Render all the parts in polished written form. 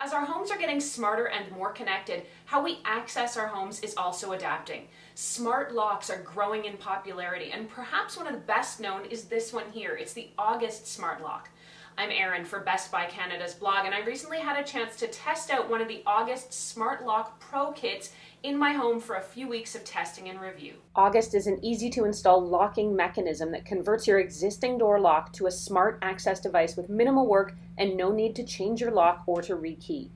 As our homes are getting smarter and more connected, how we access our homes is also adapting. Smart locks are growing in popularity, and perhaps one of the best known is this one here. It's the August Smart Lock. I'm Erin for Best Buy Canada's blog, and I recently had a chance to test out one of the August Smart Lock Pro kits in my home for a few weeks of testing and review. August is an easy-to-install locking mechanism that converts your existing door lock to a smart access device with minimal work and no need to change your lock or to rekey.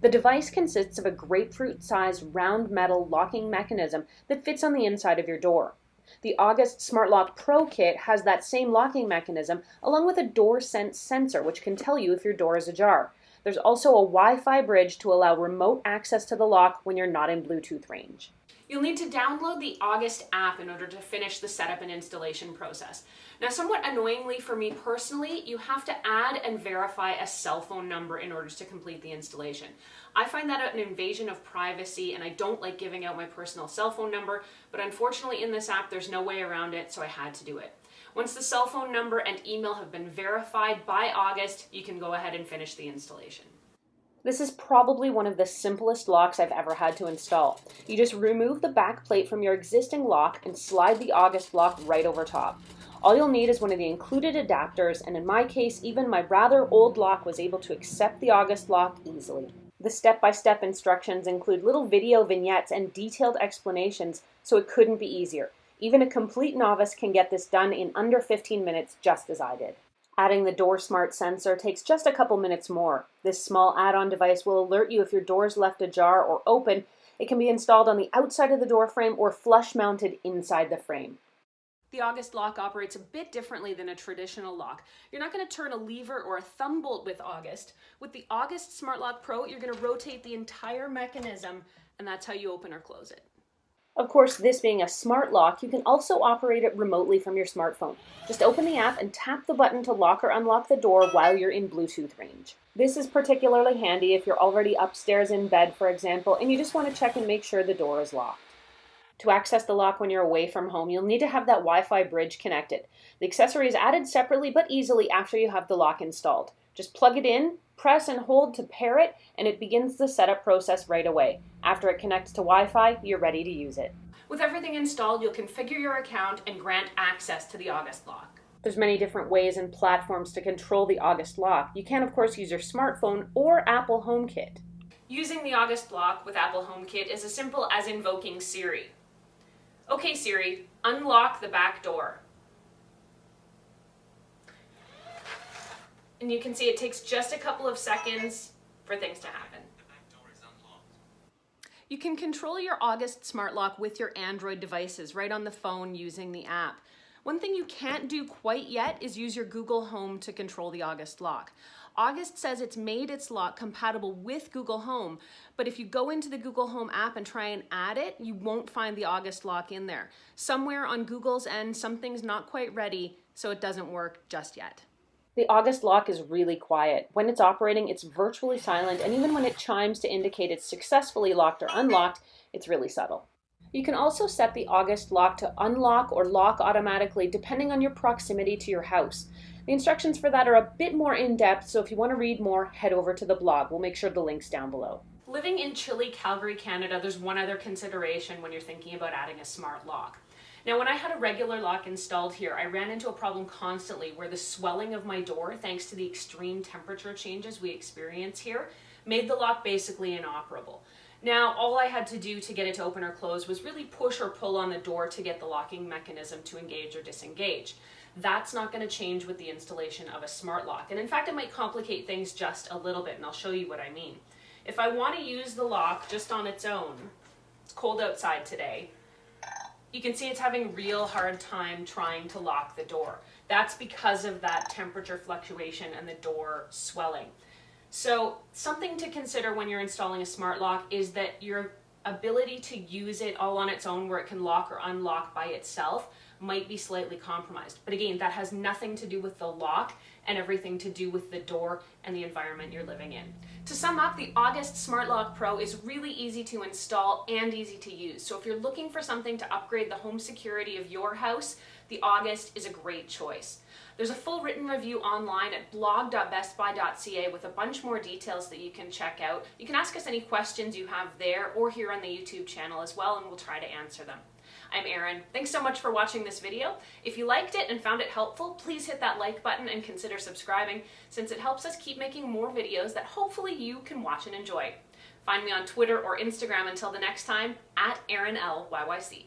The device consists of a grapefruit-sized round metal locking mechanism that fits on the inside of your door. The August Smart Lock Pro kit has that same locking mechanism along with a DoorSense sensor which can tell you if your door is ajar. There's also a Wi-Fi bridge to allow remote access to the lock when you're not in Bluetooth range. You'll need to download the August app in order to finish the setup and installation process. Now, somewhat annoyingly for me personally, you have to add and verify a cell phone number in order to complete the installation. I find that an invasion of privacy, and I don't like giving out my personal cell phone number, but unfortunately in this app there's no way around it, so I had to do it. Once the cell phone number and email have been verified by August, you can go ahead and finish the installation. This is probably one of the simplest locks I've ever had to install. You just remove the back plate from your existing lock and slide the August lock right over top. All you'll need is one of the included adapters, and in my case, even my rather old lock was able to accept the August lock easily. The step-by-step instructions include little video vignettes and detailed explanations, so it couldn't be easier. Even a complete novice can get this done in under 15 minutes, just as I did. Adding the Door Smart sensor takes just a couple minutes more. This small add-on device will alert you if your door is left ajar or open. It can be installed on the outside of the door frame or flush mounted inside the frame. The August lock operates a bit differently than a traditional lock. You're not going to turn a lever or a thumb bolt with August. With the August Smart Lock Pro, you're going to rotate the entire mechanism, and that's how you open or close it. Of course, this being a smart lock, you can also operate it remotely from your smartphone. Just open the app and tap the button to lock or unlock the door while you're in Bluetooth range. This is particularly handy if you're already upstairs in bed, for example, and you just want to check and make sure the door is locked. To access the lock when you're away from home, you'll need to have that Wi-Fi bridge connected. The accessory is added separately but easily after you have the lock installed. Just plug it in, press and hold to pair it, and it begins the setup process right away. After it connects to Wi-Fi, you're ready to use it. With everything installed, you'll configure your account and grant access to the August lock. There's many different ways and platforms to control the August lock. You can, of course, use your smartphone or Apple HomeKit. Using the August lock with Apple HomeKit is as simple as invoking Siri. Okay, Siri, unlock the back door. And you can see it takes just a couple of seconds for things to happen. You can control your August Smart Lock with your Android devices right on the phone using the app. One thing you can't do quite yet is use your Google Home to control the August lock. August says it's made its lock compatible with Google Home, but if you go into the Google Home app and try and add it, you won't find the August lock in there. Somewhere on Google's end, something's not quite ready, so it doesn't work just yet. The August lock is really quiet. When it's operating, it's virtually silent, and even when it chimes to indicate it's successfully locked or unlocked, it's really subtle. You can also set the August lock to unlock or lock automatically depending on your proximity to your house. The instructions for that are a bit more in-depth, so if you want to read more, head over to the blog. We'll make sure the link's down below. Living in chilly Calgary, Canada, there's one other consideration when you're thinking about adding a smart lock. Now, when I had a regular lock installed here, I ran into a problem constantly where the swelling of my door, thanks to the extreme temperature changes we experience here, made the lock basically inoperable. Now, all I had to do to get it to open or close was really push or pull on the door to get the locking mechanism to engage or disengage. That's not going to change with the installation of a smart lock. And in fact, it might complicate things just a little bit, and I'll show you what I mean. If I want to use the lock just on its own, it's cold outside today, you can see it's having a real hard time trying to lock the door. That's because of that temperature fluctuation and the door swelling. So something to consider when you're installing a smart lock is that your ability to use it all on its own where it can lock or unlock by itself might be slightly compromised. But again, that has nothing to do with the lock and everything to do with the door and the environment you're living in. To sum up, the August Smart Lock Pro is really easy to install and easy to use. So if you're looking for something to upgrade the home security of your house, the August is a great choice. There's a full written review online at blog.bestbuy.ca with a bunch more details that you can check out. You can ask us any questions you have there or here on the YouTube channel as well, and we'll try to answer them. I'm Erin. Thanks so much for watching this video. If you liked it and found it helpful, please hit that like button and consider subscribing, since it helps us keep making more videos that hopefully you can watch and enjoy. Find me on Twitter or Instagram until the next time, @ErinLYYC.